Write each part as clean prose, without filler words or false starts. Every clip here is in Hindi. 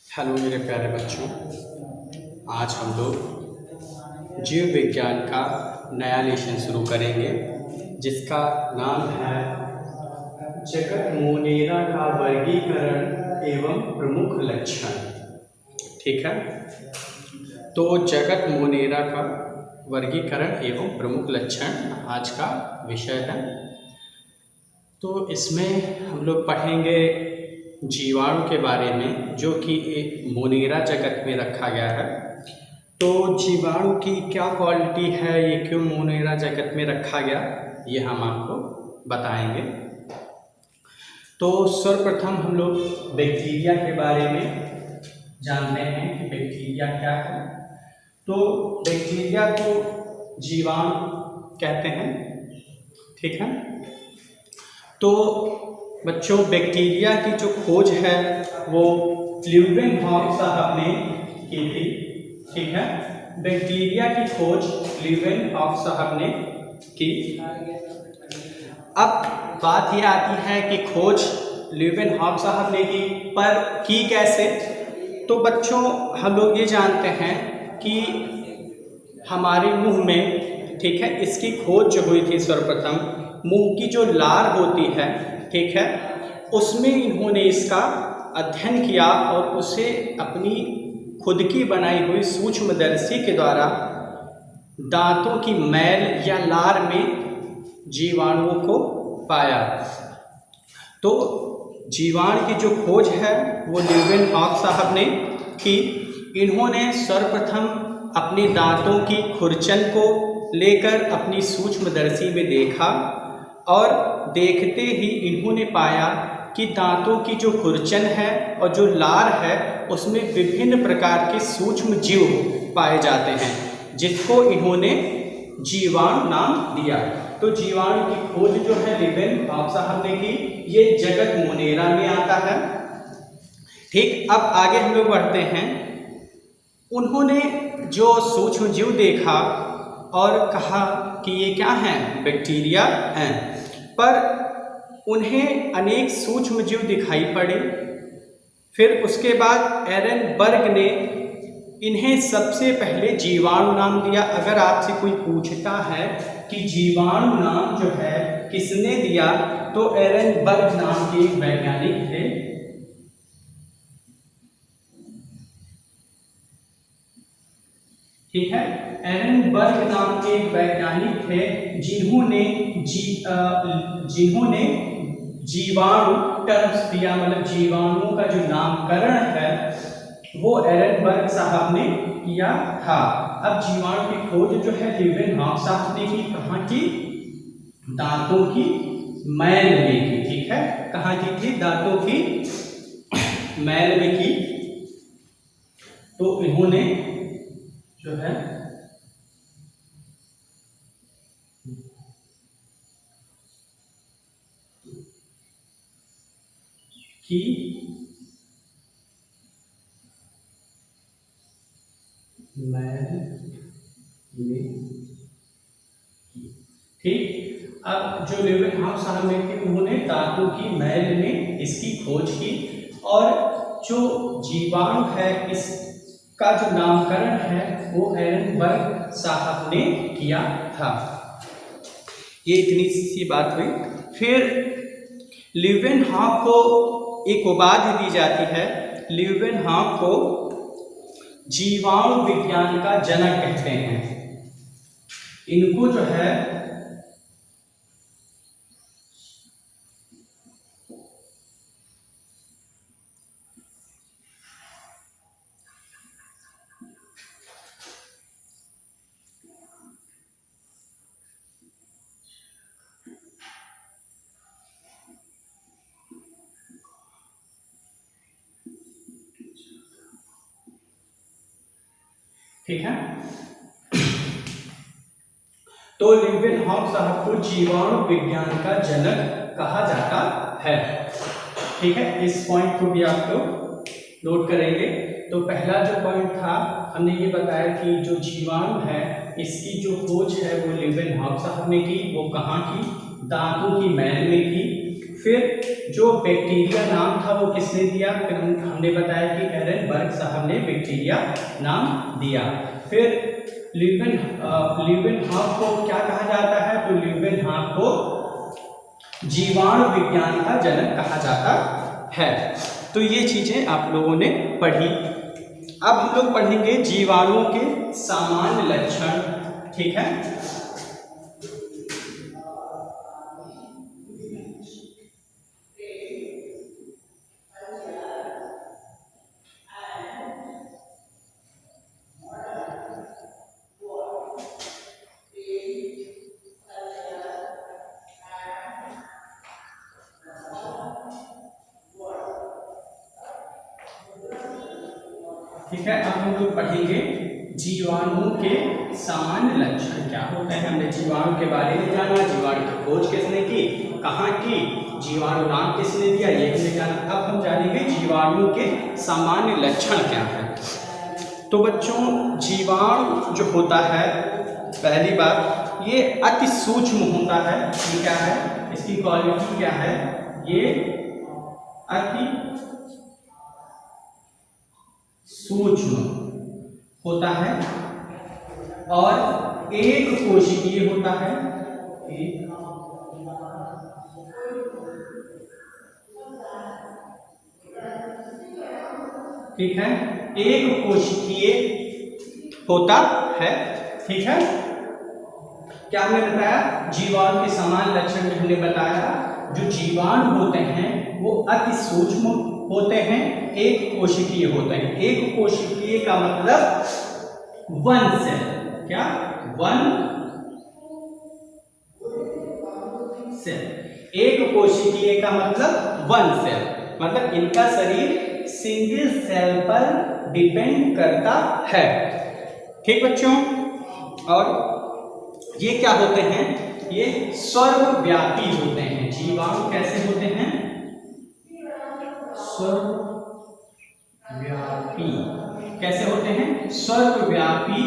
हेलो मेरे प्यारे बच्चों। आज हम लोग जीव विज्ञान का नया लेसन शुरू करेंगे जिसका नाम है जगत मोनेरा का वर्गीकरण एवं प्रमुख लक्षण। ठीक है, तो जगत मोनेरा का वर्गीकरण एवं प्रमुख लक्षण आज का विषय है। तो इसमें हम लोग पढ़ेंगे जीवाणु के बारे में, जो कि एक मोनेरा जगत में रखा गया है। तो जीवाणु की क्या क्वालिटी है, ये क्यों मोनेरा जगत में रखा गया, ये हम आपको बताएंगे। तो सर्वप्रथम हम लोग बैक्टीरिया के बारे में जानते हैं कि बैक्टीरिया क्या है। तो बैक्टीरिया को जीवाणु कहते हैं। ठीक है, तो बच्चों बैक्टीरिया की जो खोज है वो ल्यूवेनहॉक साहब ने की थी। ठीक है, बैक्टीरिया की खोज ल्यूवेनहॉक साहब ने की। अब बात ये आती है कि खोज ल्यूवेनहॉक साहब ने की, पर की कैसे। तो बच्चों हम लोग ये जानते हैं कि हमारे मुंह में, ठीक है, इसकी खोज जो हुई थी सर्वप्रथम, मुंह की जो लार होती है, ठीक है, उसमें इन्होंने इसका अध्ययन किया और उसे अपनी खुद की बनाई हुई सूक्ष्मदर्शी के द्वारा दांतों की मैल या लार में जीवाणुओं को पाया। तो जीवाणु की जो खोज है वो ल्यूवेनहॉक साहब ने की। इन्होंने सर्वप्रथम अपने दांतों की खुरचन को लेकर अपनी सूक्ष्मदर्शी में देखा और देखते ही इन्होंने पाया कि दांतों की जो खुरचन है और जो लार है उसमें विभिन्न प्रकार के सूक्ष्म जीव पाए जाते हैं, जिसको इन्होंने जीवाणु नाम दिया। तो जीवाणु की खोज जो है ल्यूवेनहॉक साहब ने की, ये जगत मोनेरा में आता है। ठीक, अब आगे हम लोग बढ़ते हैं। उन्होंने जो सूक्ष्म जीव देखा और कहा कि ये क्या हैं, बैक्टीरिया हैं, पर उन्हें अनेक सूक्ष्म जीव दिखाई पड़े। फिर उसके बाद एरनबर्ग ने इन्हें सबसे पहले जीवाणु नाम दिया। अगर आपसे कोई पूछता है कि जीवाणु नाम जो है किसने दिया, तो एरनबर्ग नाम के एक वैज्ञानिक थे। ठीक है, एरनबर्ग नाम के एक वैज्ञानिक थे जिन्होंने जीवाणु टर्म्स दिया, मतलब जीवाणुओं का जो नामकरण है वो एरनबर्ग साहब ने किया था। अब जीवाणु की खोज जो है ल्यूवेनहॉक साहब ने की, कहाँ की, दांतों की मैल में की। ठीक है, कहाँ की थी, दांतों की मैल में की। तो इन्होंने जो है कि मैल में, ठीक। अब जो ल्यूवेनहॉक साहब ने की, उन्होंने दांतों की मैल में इसकी खोज की और जो जीवाणु है इसका जो नामकरण है वो एरनबर्ग साहब ने किया था। ये इतनी सी बात हुई। फिर ल्यूवेनहॉक को एक उपाधि दी जाती है। ल्यूवेनहॉक को जीवाणु विज्ञान का जनक कहते हैं। इनको जो है ठीक है, तो ल्यूवेनहॉक साहब को जीवाणु विज्ञान का जनक कहा जाता है। ठीक है, इस पॉइंट को भी आप लोग नोट करेंगे। तो पहला जो पॉइंट था, हमने ये बताया कि जो जीवाणु है इसकी जो खोज है वो ल्यूवेनहॉक साहब ने की। वो कहाँ की, दांतों की मैल में की। फिर जो बैक्टीरिया नाम था वो किसने दिया? फिर हमने बताया कि एरनबर्ग साहब ने बैक्टीरिया नाम दिया। फिर ल्यूवेनहॉक को क्या कहा जाता है? तो ल्यूवेनहॉक को जीवाणु विज्ञान का जनक कहा जाता है। तो ये चीजें आप लोगों ने पढ़ी। अब हम लोग पढ़ेंगे जीवाणुओं के सामान्य लक्षण। ठीक है, ठीक है। अब हम लोग पढ़ेंगे जीवाणुओं के सामान्य लक्षण क्या होते हैं। हमने जीवाणु के बारे में जाना, जीवाणु की खोज किसने की, कहाँ की, जीवाणु नाम किसने दिया, ये हमने जाना। अब हम जानेंगे जीवाणुओं के सामान्य लक्षण क्या है। तो बच्चों, जीवाणु जो होता है, पहली बात ये अति सूक्ष्म होता है। ये क्या है, इसकी क्वालिटी क्या है? ये अति सूक्ष्म होता है और एक कोशिकीय होता है। ठीक है, एक कोशिकीय होता है। ठीक है, क्या हमने बताया? जीवाणु के समान लक्षण में हमने बताया जो जीवाणु होते हैं वो अति सूक्ष्म होते हैं, एक कोशिकीय होते हैं। एक कोशिकीय का मतलब वन सेल। क्या? One cell. एक कोशिकीय का मतलब वन सेल, मतलब इनका शरीर सिंगल सेल पर डिपेंड करता है। ठीक बच्चों, और ये क्या होते हैं? ये सर्वव्यापी होते हैं। जीवाणु कैसे होते हैं? सर्वव्यापी। कैसे होते हैं? सर्वव्यापी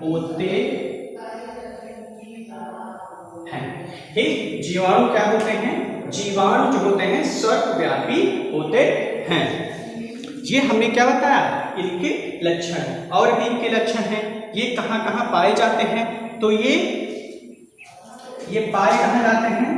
होते हैं। ठीक, जीवाणु क्या होते हैं? जीवाणु जो होते हैं सर्वव्यापी होते हैं। ये हमने क्या बताया? इनके लक्षण। और भी इनके लक्षण हैं। ये कहाँ कहाँ पाए जाते हैं? तो ये पाए कहाँ जाते हैं?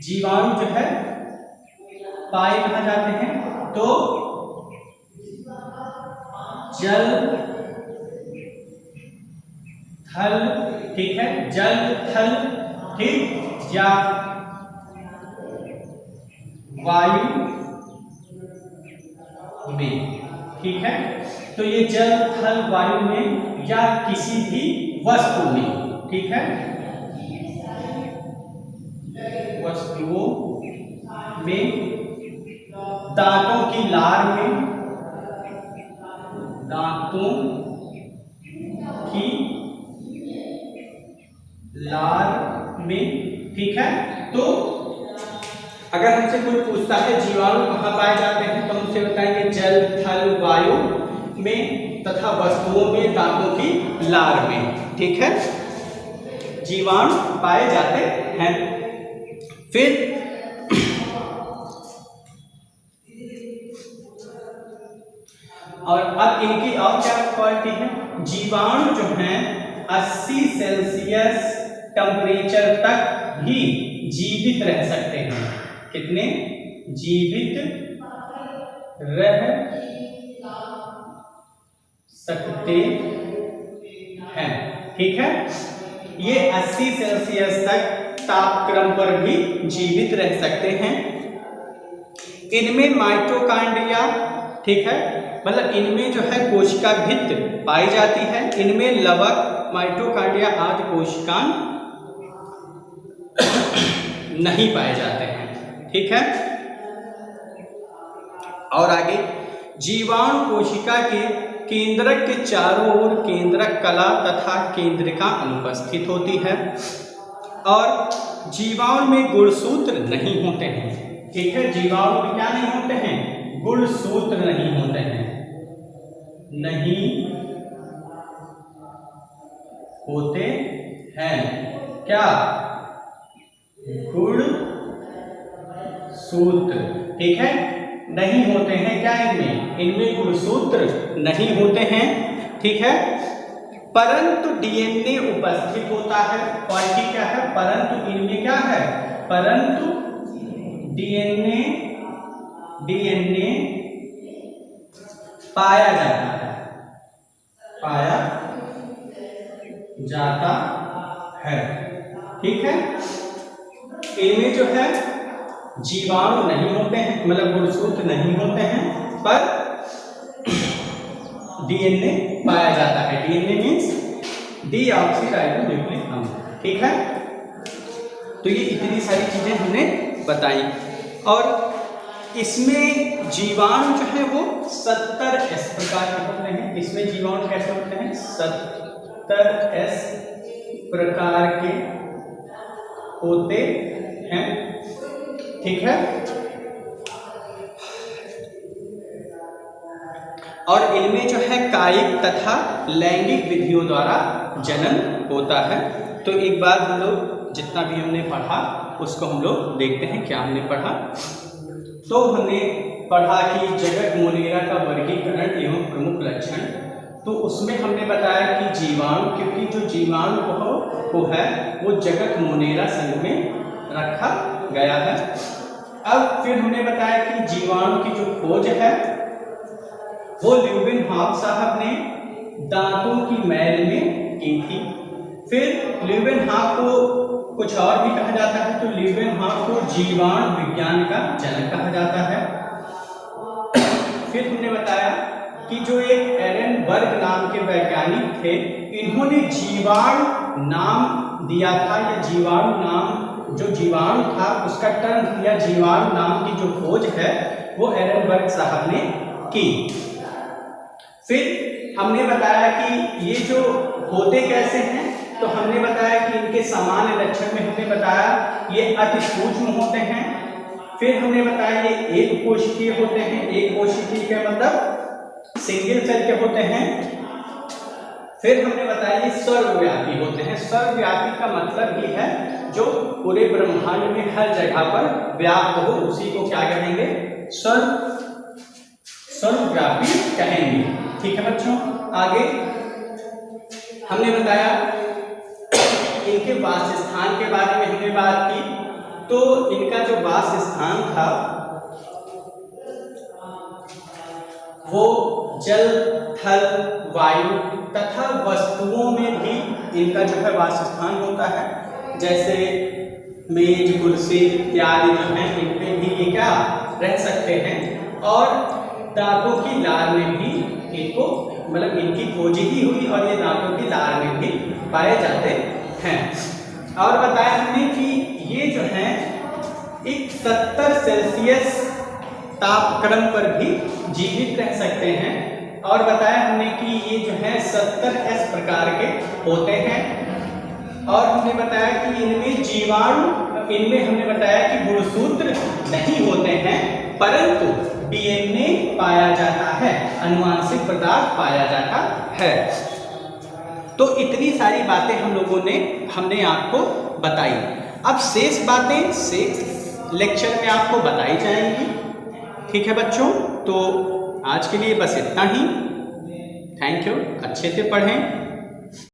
जीवाणु जो है पाए कहाँ जाते हैं? तो जल थल, ठीक है, जल थल, ठीक, या वायु में। ठीक है, तो ये जल थल वायु में या किसी भी वस्तु में। ठीक है, वस्तुओं में, दांतों की लार में, दांतों की लार में। ठीक है, तो अगर हमसे कोई पूछता है जीवाणु कहाँ पाए जाते हैं, तो हमसे बताएंगे जल थल वायु में तथा वस्तुओं में, दांतों की लार में। ठीक है, जीवाणु पाए जाते हैं। फिर और अब इनकी और क्या क्वालिटी है? जीवाणु जो हैं 80 सेल्सियस टेम्परेचर तक भी जीवित रह सकते हैं। कितने? जीवित रह सकते हैं। ठीक है, ये 80 सेल्सियस तक तापक्रम पर भी जीवित रह सकते हैं। इनमें माइटोकॉन्ड्रिया, ठीक है, मतलब इनमें जो है कोशिका भित्ति पाई जाती है। इनमें लवक, माइटोकॉन्ड्रिया आदि कोशिकाएं नहीं पाए जाते हैं। ठीक है, और आगे जीवाणु कोशिका के केंद्रक के चारों ओर केंद्रक कला तथा केंद्रिका अनुपस्थित होती है और जीवाणु में गुणसूत्र नहीं होते हैं। ठीक है, जीवाणु में क्या नहीं होते हैं? गुणसूत्र नहीं होते हैं, नहीं होते हैं। क्या? गुणसूत्र, ठीक है, नहीं होते हैं क्या इनमें गुणसूत्र नहीं होते हैं, ठीक है। परंतु डीएनए उपस्थित होता है, क्वालिटी क्या है, परंतु इनमें क्या है, परंतु डीएनए पाया जाता है, ठीक है। इनमें जो है जीवाणु नहीं होते हैं, मतलब गुणसूत्र नहीं होते हैं, पर डीएनए पाया जाता है। डीएनए मीन्स डीऑक्सीराइबोन्यूक्लिक अम्ल, ठीक है। तो ये इतनी सारी चीजें हमने बताई। और इसमें जीवाणु जो है वो 70S प्रकार के होते हैं। इसमें जीवाणु कैसे होते हैं, 70S प्रकार के होते हैं, ठीक है। और इनमें जो है कायिक तथा लैंगिक विधियों द्वारा जनन होता है। तो एक बार हम लोग जितना भी हमने पढ़ा उसको हम लोग देखते हैं क्या हमने पढ़ा। तो हमने पढ़ा कि जगत मोनेरा का वर्गीकरण एवं प्रमुख लक्षण। तो उसमें हमने बताया कि जीवाणु, क्योंकि जो जीवाणु को है वो जगत मोनेरा संघ में रखा गया है। अब फिर हमने बताया कि जीवाणु की जो खोज है वो ल्यूवेनहॉक साहब ने दांतों की मैल में की थी। फिर ल्यूवेनहॉक को कुछ और भी कहा जाता है, तो ल्यूवेनहॉक को जीवाणु विज्ञान का जनक कहा जाता है। फिर हमने बताया कि जो एक एरेनबर्ग नाम के वैज्ञानिक थे, इन्होंने जीवाणु नाम दिया था, या जीवाणु नाम जो जीवाणु था उसका टर्म या जीवाणु नाम की जो खोज है वो एरेनबर्ग साहब ने की। फिर हमने बताया कि ये जो होते कैसे हैं, तो हमने बताया कि इनके सामान्य लक्षण में हमने बताया ये अति सूक्ष्म होते हैं। फिर हमने बताया ये एक कोशिकीय होते हैं, एक कोशिकीय का मतलब सिंगल सेल के होते हैं। फिर हमने बताया ये सर्वव्यापी होते हैं। सर्वव्यापी का मतलब ये है जो पूरे ब्रह्मांड में हर जगह पर व्याप्त हो, उसी को क्या कहेंगे, सर्वव्यापी कहेंगे, ठीक है बच्चों। आगे हमने बताया इनके वासस्थान के बारे में हमने बात की। तो इनका जो वासस्थान था वो जल, थल, वायु तथा वस्तुओं में भी इनका जो है वासस्थान होता है। जैसे मेज, कुर्सी इत्यादि जो है इन पे भी ये क्या रह सकते हैं। और दांतों की लार में भी इनको, मतलब इनकी खोज ही हुई और ये दांतों की लार में भी पाए जाते हैं। और बताया हमने कि ये जो है एक 70 सेल्सियस तापक्रम पर भी जीवित रह सकते हैं। और बताया हमने कि ये जो है 70S प्रकार के होते हैं। और हमने बताया कि इनमें जीवाणु, इनमें हमने बताया कि गुणसूत्र नहीं होते हैं, परंतु डीएनए पाया जाता है, आनुवांशिक पदार्थ पाया जाता है। तो इतनी सारी बातें हमने आपको बताई। अब शेष बातें शेष लेक्चर में आपको बताई जाएंगी, ठीक है बच्चों। तो आज के लिए बस इतना ही। थैंक यू, अच्छे से पढ़ें।